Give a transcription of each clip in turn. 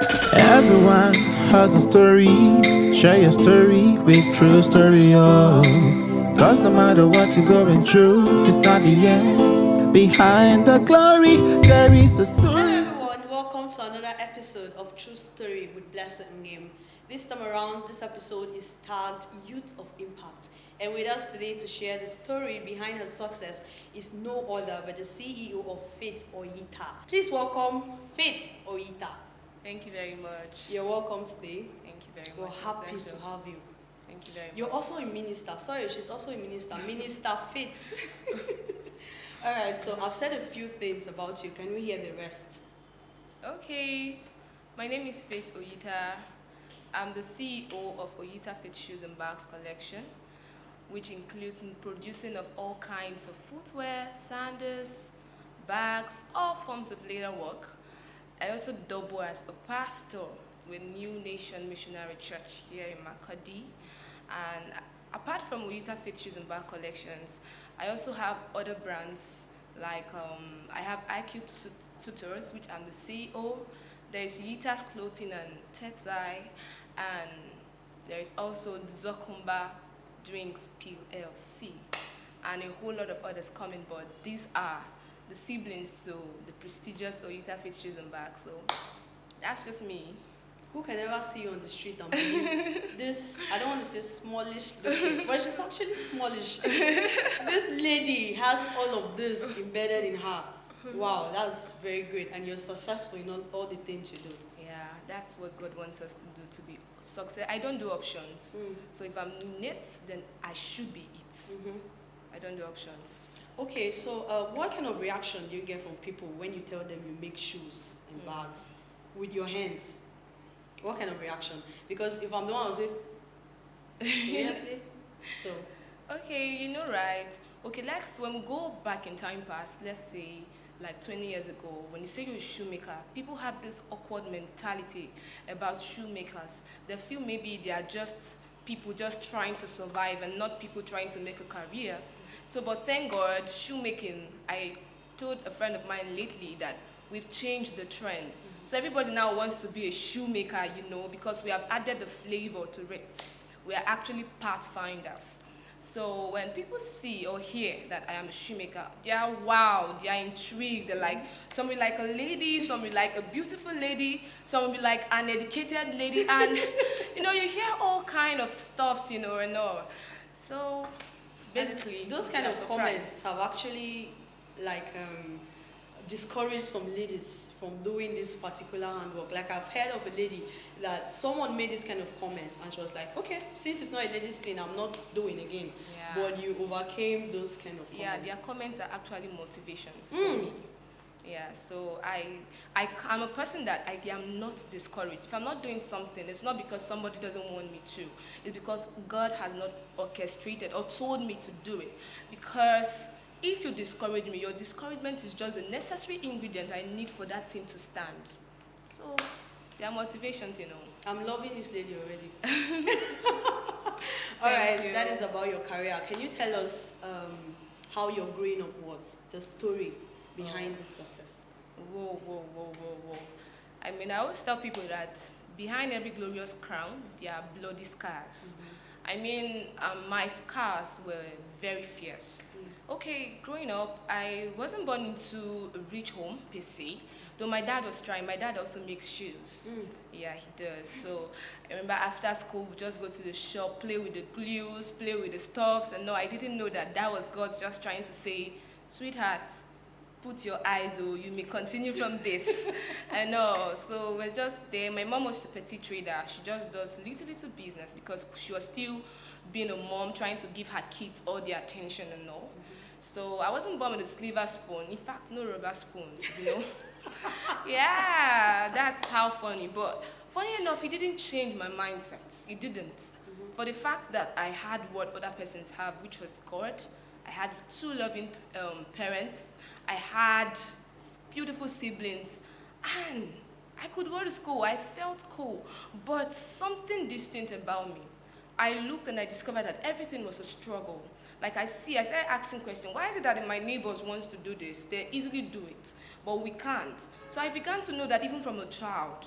Everyone has a story. Share your story with true story, oh. Cause no matter what you're going through, it's not the end. Behind the glory, there is a Hello story. everyone, welcome to another episode of True Story with Blessed Name. This time around, this episode is tagged Youth of Impact. And with us today to share the story behind her success is no other but the CEO of Faith Oyita. Please welcome Faith Oyita. Thank you very much. You're welcome today. Thank you very We're much. happy to have you. Thank you very much. You're also a minister. Sorry, she's also a minister. Minister Faith. Alright, so I've said a few things about you. Can we hear the rest? Okay. My name is Faith Oyita. I'm the CEO of Oyita Faith Shoes and Bags Collection, which includes producing of all kinds of footwear, sandals, bags, all forms of leather work. I also double as a pastor with New Nation Missionary Church here in Makadi. And apart from Oyita Faith Shoes and Bag Collections, I also have other brands like I have IQ Tutors, which I'm the CEO. There is Oyita's Clothing and Textile, and there is also Zokumba Drinks PLC, and a whole lot of others coming. But these are the siblings to the prestigious Oyita Faith Shoes and Bags. So that's just me. Who can ever see you on the street and believe this? I don't want to say smallish looking, but she's actually smallish. This lady has all of this embedded in her. Wow, that's very great, and you're successful in all the things you do. Yeah, that's what God wants us to do, to be success. I don't do options. So if I'm in it, then I should be it. I don't do options. Okay, so what kind of reaction do you get from people when you tell them you make shoes and bags with your hands? What kind of reaction? Because if I'm the one, I'll say, seriously? So, Okay, you know, right? Okay, when we go back in time past, let's say like 20 years ago, when you say you're a shoemaker, people have this awkward mentality about shoemakers. They feel maybe they are just people just trying to survive and not people trying to make a career. So, but thank God, shoemaking, I told a friend of mine lately that we've changed the trend. So everybody now wants to be a shoemaker, you know, because we have added the flavor to it. We are actually pathfinders. So when people see or hear that I am a shoemaker, they are wow, they are intrigued. They're like, some will like a lady, some will like a beautiful lady, some will be like an educated lady, and you know, you hear all kind of stuffs, you know, and all. So basically, those kind they're of surprised. comments have actually like discouraged some ladies from doing this particular handwork. Like I've heard of a lady that someone made this kind of comment and she was like, okay, since it's not a ladies thing, I'm not doing again. Yeah. But you overcame those kind of comments. Yeah, their comments are actually motivations for me. Yeah, so I'm a person that I am not discouraged. If I'm not doing something, it's not because somebody doesn't want me to. It's because God has not orchestrated or told me to do it. Because if you discourage me, your discouragement is just the necessary ingredient I need for that thing to stand. So, there are motivations, you know. I'm loving this lady already. Alright, that is about your career. Can you tell us how your growing up was? The story behind the success. Whoa. I mean, I always tell people that behind every glorious crown, there are bloody scars. I mean, my scars were very fierce. Okay, growing up, I wasn't born into a rich home, per se, though my dad was trying. My dad also makes shoes. Yeah, he does. So I remember after school, we just go to the shop, play with the glues, play with the stuffs, and no, I didn't know that that was God just trying to say, sweetheart, put your eyes, oh, you may continue from this. And no, so we're just there. My mom was a petty trader. She just does little business because she was still being a mom, trying to give her kids all the attention and all. So I wasn't born with a silver spoon. In fact, no rubber spoon, you know. Yeah, that's how funny. But funny enough, it didn't change my mindset. It didn't. For the fact that I had what other persons have, which was God. I had two loving parents. I had beautiful siblings, and I could go to school. I felt cool, but something distinct about me. I looked and I discovered that everything was a struggle. Like I started asking questions. Why is it that my neighbors want to do this? They easily do it, but we can't. So I began to know that even from a child,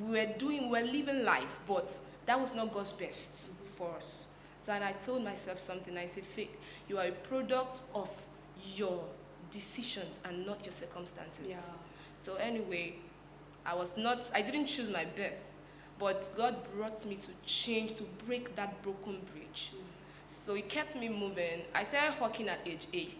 we were living life, but that was not God's best for us. So, and I told myself something. I said, Faith, you are a product of your decisions and not your circumstances. Yeah. So anyway, I didn't choose my birth, but God brought me to change, to break that broken bridge. So it kept me moving. I started hawking at age 8.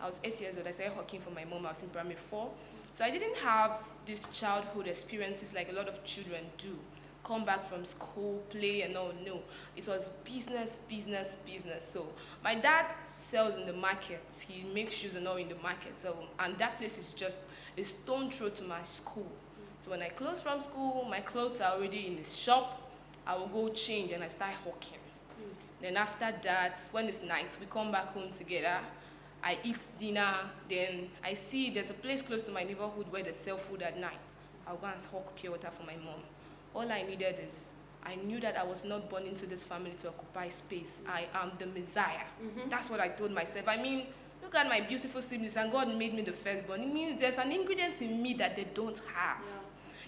I was 8 years old. I started hawking for my mom. I was in primary 4. So I didn't have these childhood experiences like a lot of children do. Come back from school, play and all. No, it was business, business, business. So my dad sells in the market. He makes shoes and all in the market. So, and that place is just a stone throw to my school. So when I close from school, my clothes are already in the shop. I will go change and I start hawking. Then after that, when it's night, we come back home together. I eat dinner. Then I see there's a place close to my neighborhood where they sell food at night. I'll go and hawk pure water for my mom. All I needed is, I knew that I was not born into this family to occupy space. I am the Messiah. That's what I told myself. I mean, look at my beautiful siblings, and God made me the firstborn. It means there's an ingredient in me that they don't have. Yeah.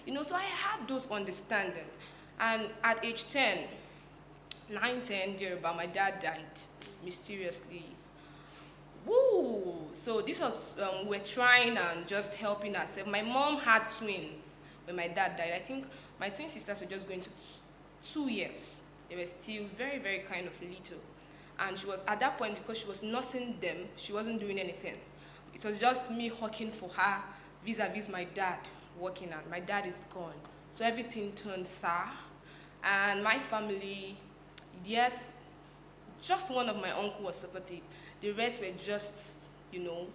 You know, so I had those understanding. And at age 10, 9, 10, thereabout, my dad died mysteriously. Woo! So this was, we're trying and just helping ourselves. My mom had twins when my dad died. I think my twin sisters were just going to 2 years. They were still very, very kind of little. And she was, at that point, because she was nursing them, she wasn't doing anything. It was just me hawking for her, vis-a-vis my dad working out. My dad is gone. So everything turned sour. And my family, yes, just one of my uncle was supportive. The rest were just, you know,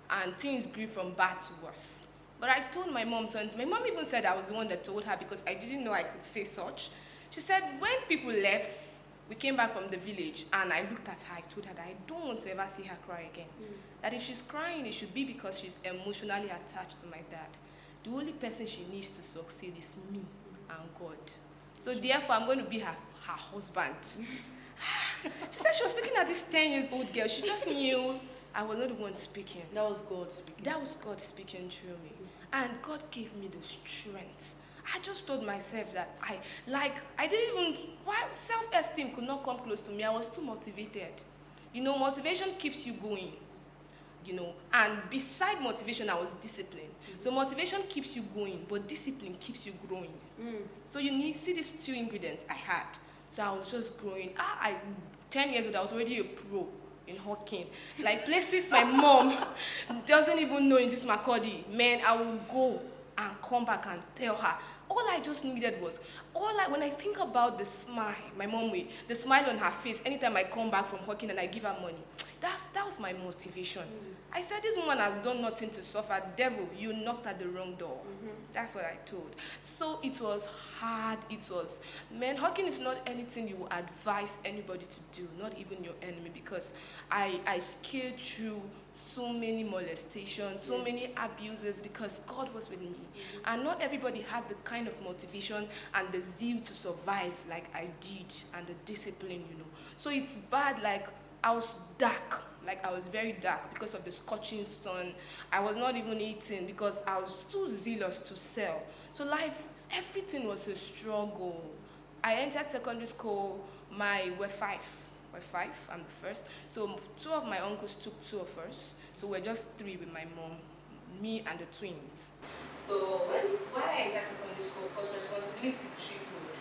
and things grew from bad to worse. But I told my mom something. My mom even said I was the one that told her because I didn't know I could say such. She said, when people left, we came back from the village, and I looked at her. I told her that I don't want to ever see her cry again. That if she's crying, it should be because she's emotionally attached to my dad. The only person she needs to succeed is me and God. So therefore, I'm going to be her husband. She said she was looking at this 10-year-old girl. She just knew I was not the one speaking. That was God speaking. That was God speaking through me. And God gave me the strength. I just told myself that I didn't even, why self-esteem could not come close to me. I was too motivated. You know, motivation keeps you going. You know, and beside motivation, I was disciplined. So motivation keeps you going, but discipline keeps you growing. So you see these 2 ingredients I had. So I was just growing. 10 years old, I was already a pro in hawking. Like places my mom doesn't even know in this Makurdi. Man, I will go and come back and tell her. All I just needed was, when I think about the smile, my mom the smile on her face, anytime I come back from hawking and I give her money, that was my motivation. I said, this woman has done nothing to suffer. Devil, you knocked at the wrong door. That's what I told. So it was hard. Man, hawking is not anything you would advise anybody to do, not even your enemy, because I scaled through so many molestations, so many abuses, because God was with me. And not everybody had the kind of motivation and the zeal to survive like I did, and the discipline, you know. So it's bad, like I was dark, like I was very dark because of the scorching sun. I was not even eating because I was too zealous to sell. So life, everything was a struggle. I entered secondary school, we're five, I'm the first. So 2 of my uncles took 2 of us. So we're just 3 with my mom, me and the twins. So when I entered secondary school, of course, responsibility tripled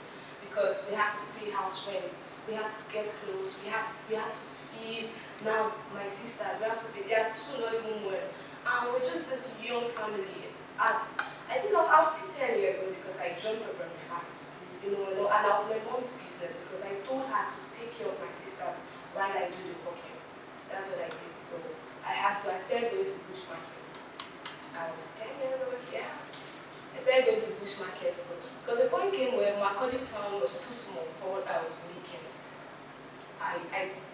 because we had to pay house rent, we had to get clothes, we had to feed. Now my sisters, we have to pay. They are 2, not even well. And we're just this young family. I think I was still 10 years old because I joined for primary 5. You know, and I was my mom's business because I told her to take care of my sisters while I do the cooking. That's what I did. So I started going to bush markets. I was 10 years old, yeah. I started going to bush markets because the point came where Makurdi town was too small for what I was making.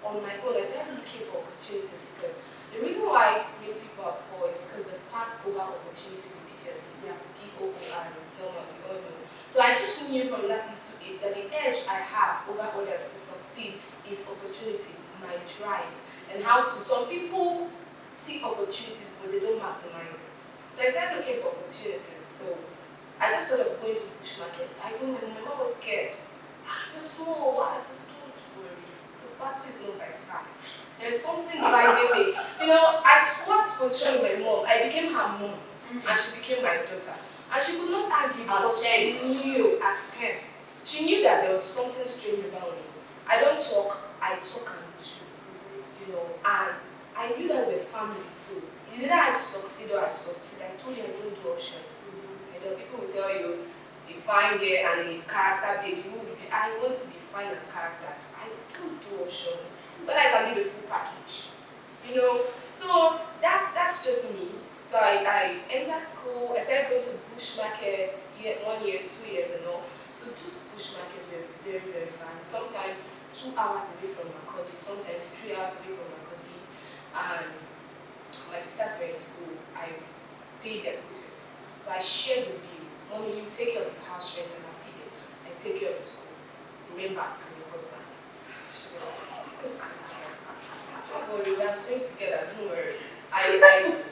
On my own, I started looking for opportunities because the reason why many people are poor is because they pass over opportunity repeatedly. Yeah. People who are in someone, we all know. So I just knew from that little age that the edge I have over others to succeed is opportunity, my drive, and how to. Some people see opportunities, but they don't maximize it. So I started looking for opportunities. So at just thought of going to bush market. I don't know, my mom was scared. You're small, why? I said, don't worry. The battle is not by size. There's something driving me. You know, I swapped position with my mom. I became her mom, and she became my daughter. And she could not argue because she knew at 10. She knew that there was something strange about me. I don't talk, I talk and do. You know, and I knew that we're family, so it's either I succeed or I succeed. I told you I don't do options. You know, people will tell you a fine girl and a character baby. I want to be fine and character. I don't do options. But I can be the full package. You know, so that's just me. So I entered school, I started going to bush markets, 1 year, 2 years and all. So those bush markets were very, very fun. Sometimes 2 hours away from Makodi, sometimes 3 hours away from Makodi. And my sisters were in school, I paid their school fees. So I shared the bill. Mommy, you take care of the house rent and I feed it. I take care of the school. Remember, I'm your husband. She was like, don't worry, we are playing together, don't worry. I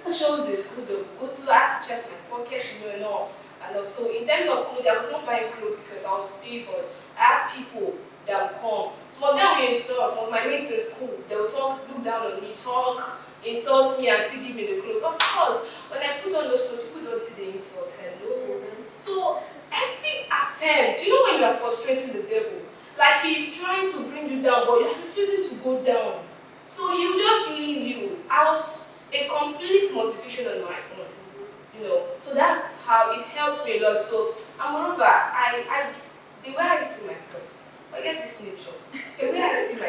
chose the school to go to. I had to check my pocket, you know, and all. And also, in terms of clothes, I was not buying clothes because I was favored. I had people that would come. Some of them were insult. Some of my mates in school, they would talk, look down on me, talk, insult me, and still give me the clothes. Of course, when I put on those clothes, people don't see the insult. Hello. So every attempt, you know, when you are frustrating the devil, like he's trying to bring you down, but you're refusing to go down. So he'll just leave you. I was a complete motivation on my own, you know. So that's how it helped me a lot. So, and moreover, the way I see myself, forget this nature. The way I see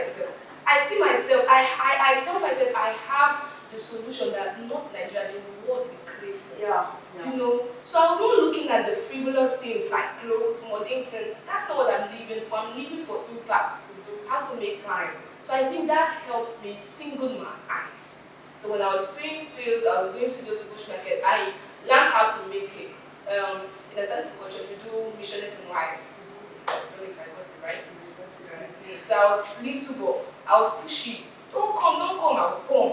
myself, I tell myself I have the solution that not Nigeria, the world will crave for. Yeah. You know. So I was not looking at the frivolous things like clothes, modern things. That's not what I'm living for. I'm living for impact. How to make time. So I think that helped me single my eyes. So when I was paying bills, I was going to those bush market, I learned how to make cake. In a sense of culture, we do missionette and rice. I don't know if I got it right. So I was little, but I was pushy. Don't come, I'll come.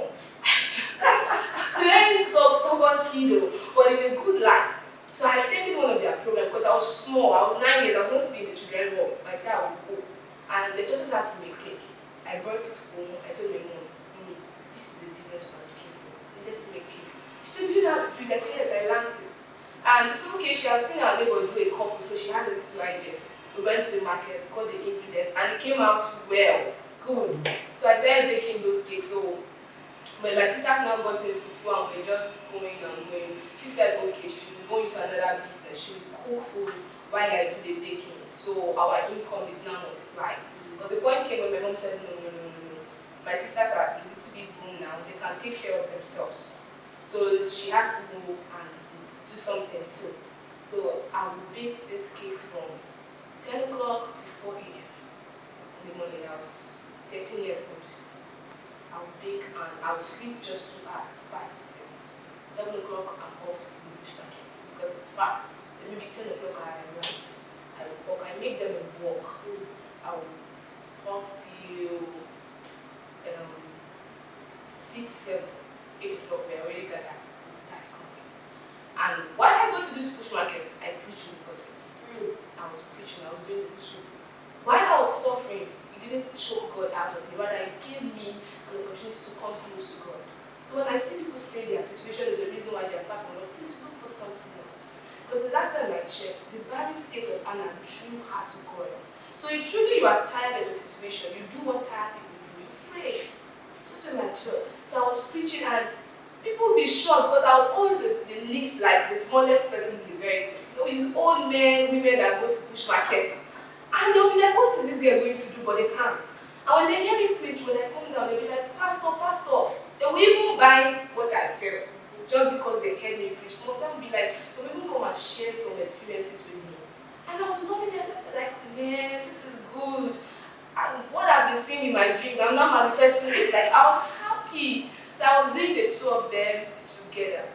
I was a very soft, stubborn kid, but in a good light. So I attended one of their programs because I was small. I was 9 years. I was supposed to be in the children's home. I said I would go, and they taught us how to make cake. I brought it home. I told my mom, this is the business for the cake. Let's make cake. She said, do you know how to do it? I said, yes, I learned it. And she said, okay, she has seen our neighbor do a couple, so she had a little idea. We went to the market, got the ingredients, and it came out well, good. So I started baking those cakes. So when my sisters now got into school and we're just going and going, she said, okay, she will go into another business. She will cook food while I do the baking. So our income is now multiplied. Because the point came when my mom said, no. My sisters are a little bit grown now. They can take care of themselves. So she has to go and do something too. So I will bake this cake from 10 o'clock to 4 a.m. in the morning. I was 13 years old. I will bake and I will sleep just 2 hours, 5 to 6. 7 o'clock I'm off to the bush markets because it's far. Then maybe 10 o'clock I arrive. I will walk. I make them a walk. I will walk till 6, 7, 8 o'clock, we already gathered, we start coming. And while I go to this bush market, I preach in the courses. I was preaching, I was doing the two. While I was suffering, it didn't choke God out of me, rather it gave me an opportunity to come close to God. So when I see people say their situation is the reason why they are far from God, please look for something else. Because the last time I checked, the barren state of Anna drew her to God. So if truly you are tired of the situation, you do what tired people do, you pray. Just in my church. So I was preaching and people would be shocked because I was always the least, like the smallest person in the very, it's old men, women that go to bush markets. And they'll be like, what is this girl going to do? But they can't. And when they hear me preach, when I come down, they'll be like, Pastor. They will even buy what I sell just because they heard me preach. Some of them will be like, some people come and share some experiences with me. And I was loving it. I was like, man, this is good. And what I've been seeing in my dreams, I'm not manifesting it. Like, I was happy. So I was doing the two of them together.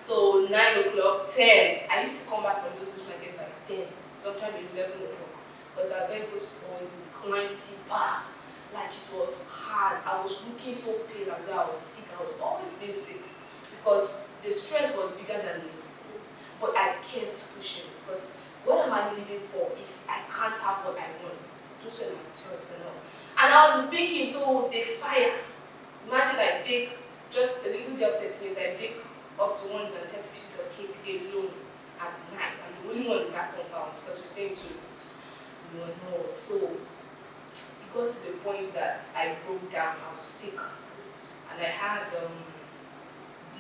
So 9 o'clock, 10. I used to come back from those bush markets like 10, sometimes 11 o'clock. Because our Vegas boys would climb deeper. Like it was hard. I was looking so pale as though I was sick. I was always being sick. Because the stress was bigger than me. But I kept pushing because what am I living for if I can't have what I want? Those were my thoughts and all. And I was baking, so the fire. Imagine I bake just a little bit of 30 minutes, I bake up to 130 pieces of cake alone at night. I'm the only one in that compound because we stay in two rooms. No. So it got to the point that I broke down, I was sick. And I had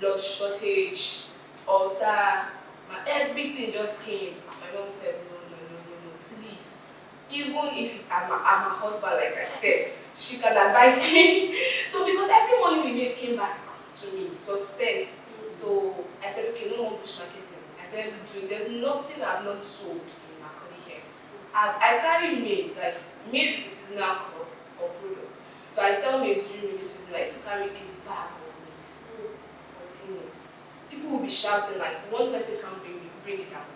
blood shortage, ulcer, everything just came. My mom said, no, please. Even if I'm a husband, like I said, she can advise me. So because every money we made came back to me, it was spent. So I said, okay, no more bush marketing. I said, there's nothing I've not sold in Macaulay here. I carry maize, like maize is a seasonal crop or product. So I sell maize during the season. I used to carry a bag of maize, 14 maize. People will be shouting like, one person can't bring it down.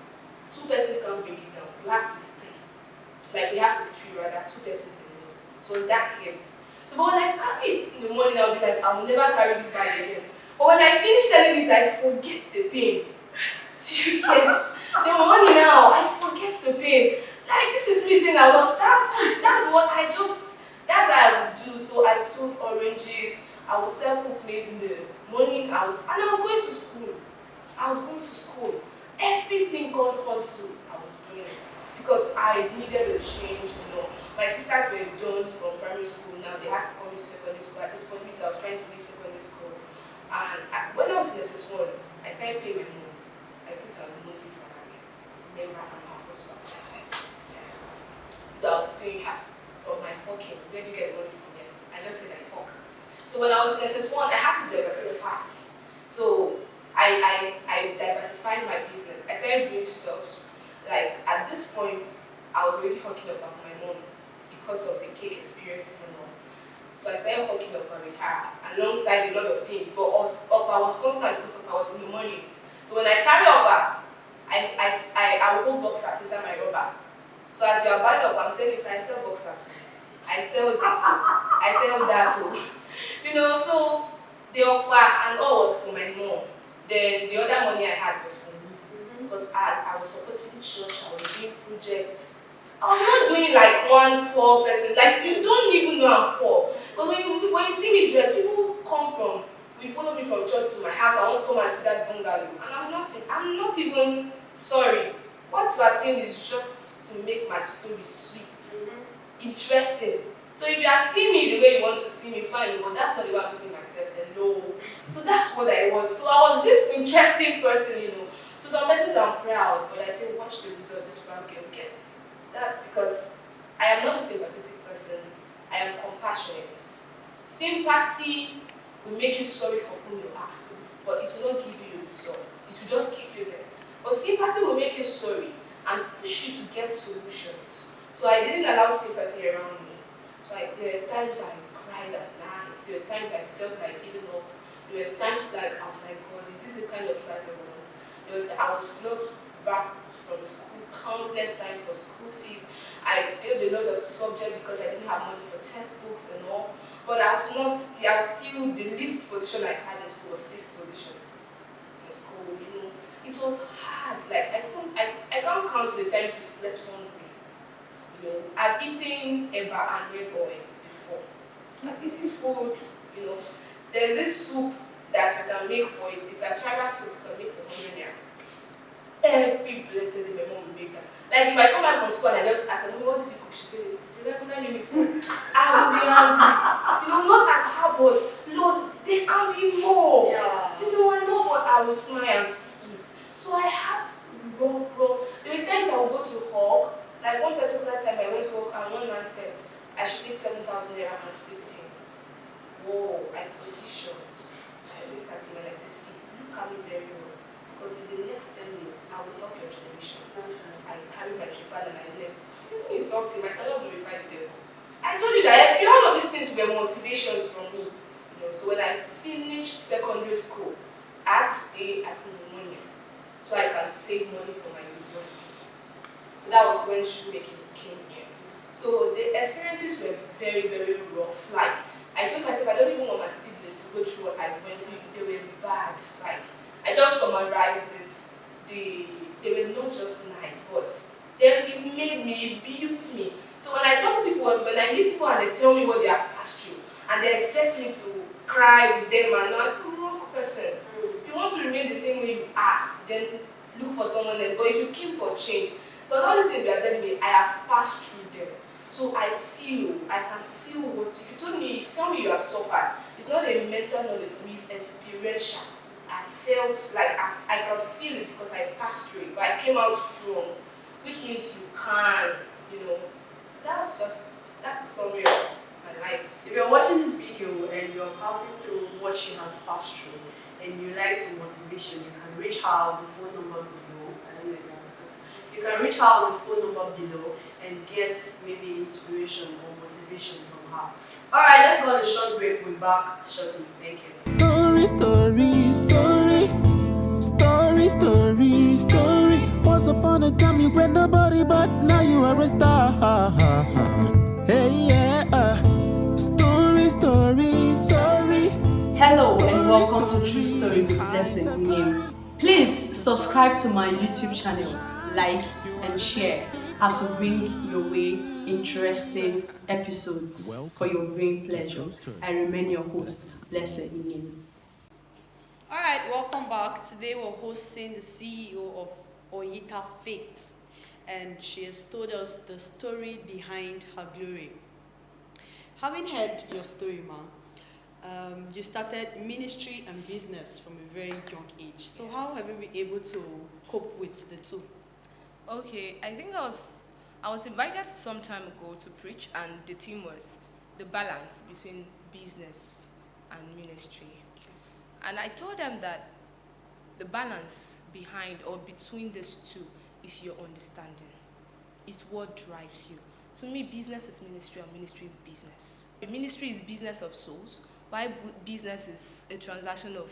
Two persons can't bring it down. You have to be three. Like we have to be three rather, two persons in the room. So it's that heavy. So but when I carry it in the morning, I'll be like, I will never carry this bag again. But when I finish selling it, I forget the pain. Do you get the money now? I forget the pain. Like this is me saying that's what I just that's how I would do. So I sold oranges, I would sell cooked maize in the morning, I was going to school. Everything called hustle, I was doing it. Because I needed a change, My sisters were done from primary school now, they had to come into secondary school. At this point, I was trying to leave secondary school. And when I was in SS1, I started paying my mom. I put her monthly salary. Never had her husband. So I was paying her from my pocket. Where do you get the money from? Yes. I just said I work. So when I was in SS1, I had to diversify. So I diversified my business. I started doing stuff. Like at this point, I was already hooking up with my mom because of the cake experiences and all. So I started hooking up with her alongside a lot of things. But I was constant because I was in the morning. So when I carry up, I will hold boxers inside my rubber. So as you are buying up, I'm telling you, so I sell boxers. I sell this, I sell that. So the okpa and all was for my mom. Then the other money I had was for me. Because I was supporting church, I was doing projects. I was not doing like one poor person. Like you don't even know I'm poor. Because when you see me dressed, people we follow me from church to my house. I want to come and see that bungalow. And I'm not even sorry. What you are saying is just to make my story sweet, interesting. So if you are seeing me the way you want to see me, fine, but that's not the way I'm seeing myself. Hello. So that's what I was. So I was this interesting person, So some persons I'm proud, but I say, watch the result this proud girl gets. That's because I am not a sympathetic person. I am compassionate. Sympathy will make you sorry for who you are, but it will not give you results. It will just keep you there. But sympathy will make you sorry and push you to get solutions. So I didn't allow sympathy around me. So there were times I cried at night. There were times I felt like giving up. There were times like I was like, God, is this the kind of life I want? I was flogged back from school countless times for school fees. I failed a lot of subjects because I didn't have money for textbooks and all. But I was still the least position I had in school was sixth position in school. It was hard. Like I can't count the times we slept hungry. I've eaten eba and red oil before. And this is food. There's this soup that you can make for it. It's a tribal soup you can make for 100 naira. Every blessed day my mom will make that. Like if I come back from school and I just ask her, what did you cook? She said, the regular uniform. I will be angry. Not at her, but Lord, there can be more. Yeah. I know, but I will smile and still eat. So I had rough. There were times I would go to hawk. Like one particular time I went to work and one man said, I should take 7,000 naira and sleep in. Whoa, I positioned. I looked at him and I said, see, look at me very well. Because in the next 10 years, I will help your generation. I carried my paper and I left. Even insulting, I cannot glorify the devil. I told you that all of these things were motivations from me. So when I finished secondary school, I had to stay at pneumonia so I can save money for my university. So that was when shoemaking came here. So the experiences were very, very rough. Like, I told myself, I don't even want my siblings to go through what I went through. They were bad. Like, I just summarized it. They were not just nice, but then it made me, it built me. So when I talk to people, when I meet people and they tell me what they have passed through, and they expect me to cry with them and not the wrong person. If you want to remain the same way you are, then look for someone else. But if you keep for change, because all these things you are telling me, I have passed through them. So I can feel what you told me. If you tell me you have suffered, it's not a mental knowledge, it's experiential. I felt like I can feel it because I passed through it, but I came out strong, which means you can, you know. So that's the summary of my life. If you're watching this video and you're passing through what she has passed through and you like some motivation, you can reach her on the phone number below. I don't know if you understand. You can reach her on the phone number below and get maybe inspiration or motivation from her. Alright, let's go on a short break. We'll be back shortly. Thank you. Story, story, story. Story, story, story. Once upon a time you were nobody, but now you are a star. Hey, yeah. Story, story, story. Hello and welcome to True Story with Blessing Name. Please subscribe to my YouTube channel, like and share as we bring your way interesting episodes for your viewing pleasure. I remain your host, Blessing Name. Alright, welcome back. Today we're hosting the CEO of Oyita Faith, and she has told us the story behind her glory. Having heard your story, Ma, you started ministry and business from a very young age. So how have you been able to cope with the two? Okay, I think I was invited some time ago to preach, and the theme was the balance between business and ministry. And I told them that the balance behind or between these two is your understanding. It's what drives you. To me, business is ministry and ministry is business. Ministry is business of souls, while business is a transaction of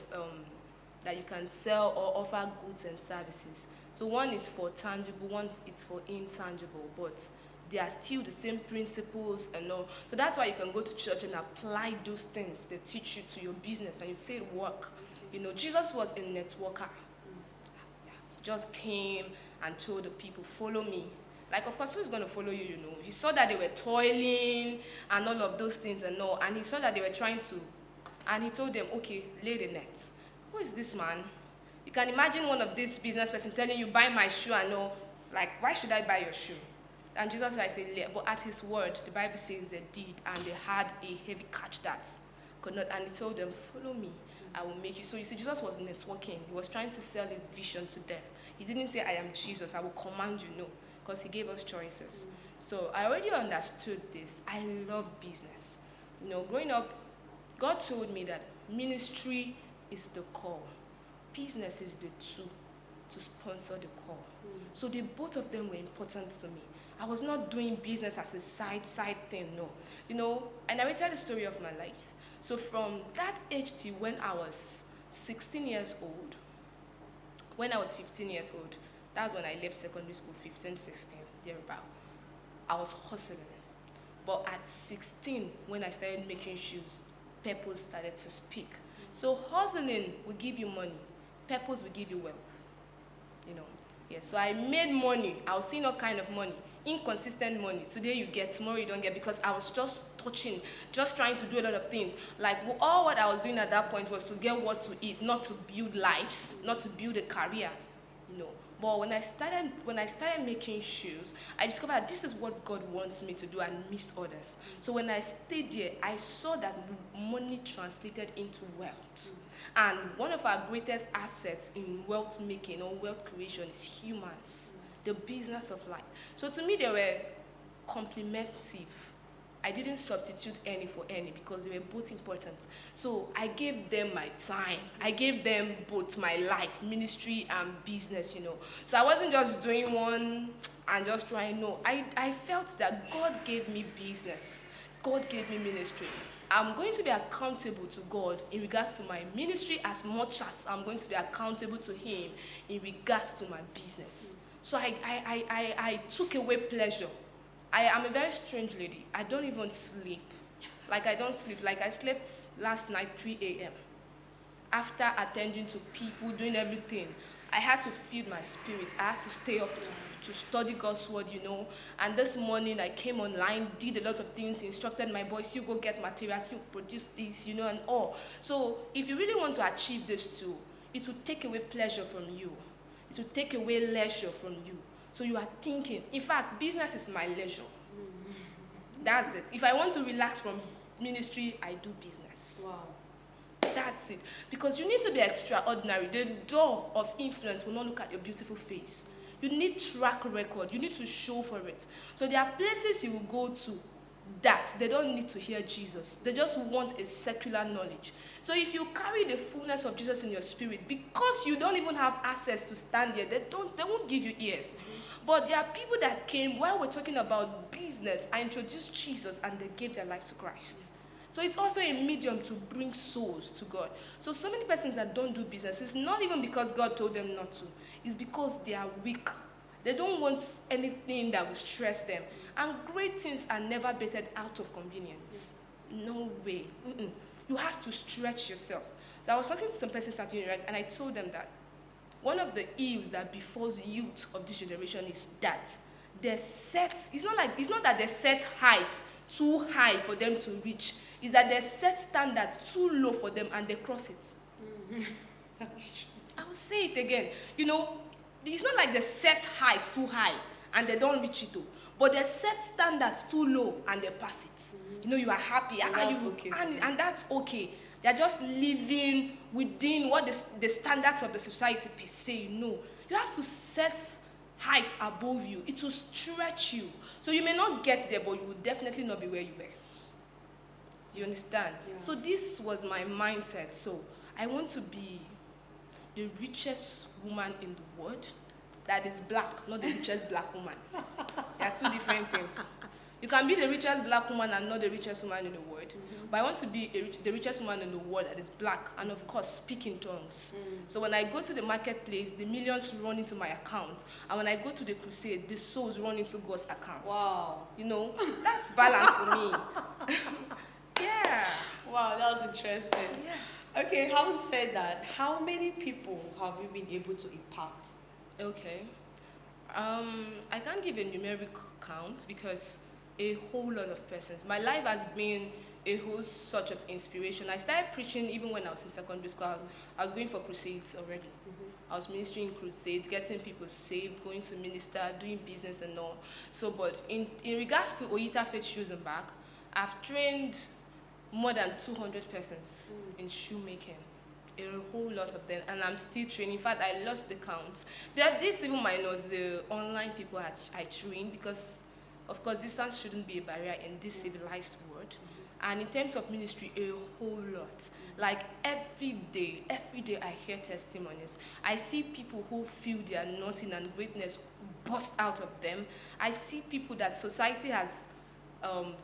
that you can sell or offer goods and services. So one is for tangible, one is for intangible, but they are still the same principles and all. So that's why you can go to church and apply those things they teach you to your business, and you see it work. You know, Jesus was a networker. Just came and told the people, follow me. Like, of course, who's going to follow you, you know? He saw that they were toiling and all of those things and all, and he saw that they were trying to, and he told them, okay, lay the net. Who is this man? You can imagine one of these business person telling you, buy my shoe and all. Like, why should I buy your shoe? And Jesus said, but at his word, the Bible says they did, and they had a heavy catch that could not, and he told them, follow me, I will make you. So you see, Jesus was networking. He was trying to sell his vision to them. He didn't say, I am Jesus, I will command you, no, because he gave us choices. So I already understood this. I love business. You know, growing up, God told me that ministry is the call. Business is the tool to sponsor the call. So both of them were important to me. I was not doing business as a side thing, no. You know, I narrated the story of my life. So from that age till when I was 16 years old, when I was 15 years old, that's when I left secondary school, 15, 16, thereabout. I was hustling. But at 16, when I started making shoes, purpose started to speak. So hustling will give you money. Purpose will give you wealth. You know, yeah. So I made money. I was seeing all kind of money. Inconsistent money. Today you get, tomorrow you don't get, because I was just touching, just trying to do a lot of things. Like, all what I was doing at that point was to get what to eat, not to build lives, not to build a career, you know. But when I started making shoes, I discovered that this is what God wants me to do and missed others. So when I stayed there, I saw that money translated into wealth. And one of our greatest assets in wealth making or wealth creation is humans, the business of life. So to me, they were complementary. I didn't substitute any for any because they were both important. So I gave them my time. I gave them both my life, ministry and business, you know. So I wasn't just doing one and just trying, no. I felt that God gave me business. God gave me ministry. I'm going to be accountable to God in regards to my ministry as much as I'm going to be accountable to Him in regards to my business. So I took away pleasure. I am a very strange lady. I don't even sleep. Like, I don't sleep. Like, I slept last night 3 a.m. after attending to people, doing everything. I had to feed my spirit. I had to stay up to study God's word, And this morning I came online, did a lot of things, instructed my boys, you go get materials, you produce this, and all. So if you really want to achieve this too, it will take away pleasure from you. It will take away leisure from you. So you are thinking, in fact, business is my leisure. That's it. If I want to relax from ministry, I do business. Wow. That's it. Because you need to be extraordinary. The door of influence will not look at your beautiful face. You need track record. You need to show for it. So there are places you will go to that they don't need to hear Jesus. They just want a secular knowledge. So if you carry the fullness of Jesus in your spirit, because you don't even have access to stand here, they won't give you ears. But there are people that came while we're talking about business, I introduced Jesus and they gave their life to Christ. So it's also a medium to bring souls to God. So many persons that don't do business, it's not even because God told them not to. It's because they are weak. They don't want anything that will stress them. And great things are never bettered out of convenience. No way. You have to stretch yourself. So I was talking to some persons at Iraq, and I told them that one of the ills that befalls youth of this generation is that they're set. It's not that they set heights too high for them to reach. It's that they set standards too low for them and they cross it. That's true. I will say it again. It's not like they set heights too high and they don't reach it though. But they set standards too low and they pass it. You are happy. And that's okay. And that's okay. They're just living within what the standards of the society per se. You have to set height above you. It will stretch you. So you may not get there, but you will definitely not be where you were. You understand? Yeah. So this was my mindset. So I want to be the richest woman in the world that is black, not the richest black woman. They are two different things. You can be the richest black woman and not the richest woman in the world. But I want to be the richest woman in the world that is black and, of course, speak in tongues. So when I go to the marketplace, the millions run into my account. And when I go to the crusade, the souls run into God's account. Wow. That's balance for me. Yeah. Wow, that was interesting. Yes. Okay, having said that, how many people have you been able to impact? Okay. I can't give a numeric count because a whole lot of persons. My life has been a whole sort of inspiration. I started preaching even when I was in secondary school. I was going for crusades already. I was ministering in crusades, getting people saved, going to minister, doing business and all. So, but in regards to Oyita Faith Shoes and Back, I've trained more than 200 persons in shoemaking. A whole lot of them, and I'm still training. In fact, I lost the count. This even minus the online people I train, because of course distance shouldn't be a barrier in this civilized world. And in terms of ministry, a whole lot. Like every day I hear testimonies. I see people who feel their anointing and greatness burst out of them. I see people that society has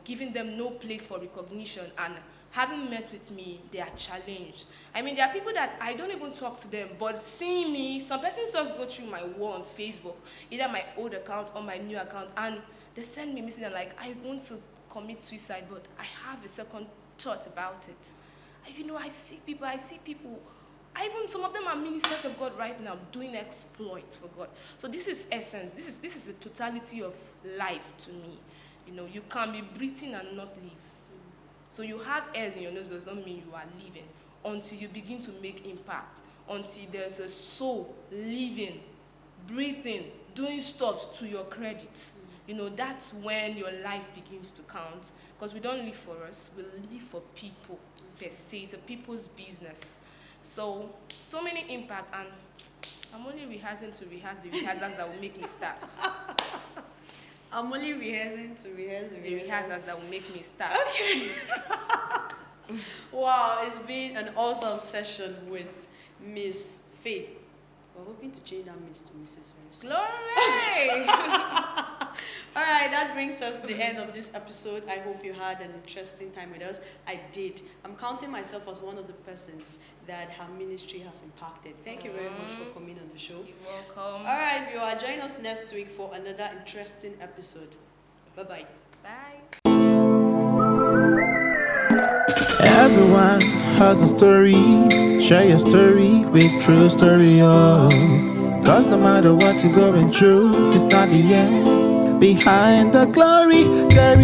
given them no place for recognition, and having met with me, they are challenged. I mean, there are people that I don't even talk to them, but seeing me, some persons just go through my wall on Facebook, either my old account or my new account, and they send me a message and like, I want to commit suicide, but I have a second thought about it. I see people, even some of them are ministers of God right now, doing exploits for God. So this is essence, this is the totality of life to me. You can be breathing and not live. So you have airs in your nose does not mean you are living until you begin to make impact, until there's a soul living, breathing, doing stuff to your credit. That's when your life begins to count, because we don't live for us, we live for people per se. It's a people's business. So many impact, and I'm only rehearsing to rehearse the rehearsals that will make me start. I'm only rehearsing to rehearse the rehearsals that will make me start. Okay. Wow, it's been an awesome session with Miss Faith. We're hoping to change that Miss to Mrs. very soon. Glory! All right, that brings us to the end of this episode. I hope you had an interesting time with us. I did. I'm counting myself as one of the persons that her ministry has impacted. Thank you very much for coming on the show. You're welcome. All right, viewer, join us next week for another interesting episode. Bye-bye. Bye. Everyone has a story. Share your story with true story, oh. Cause no matter what you're going through, it's not the end. Behind the glory, there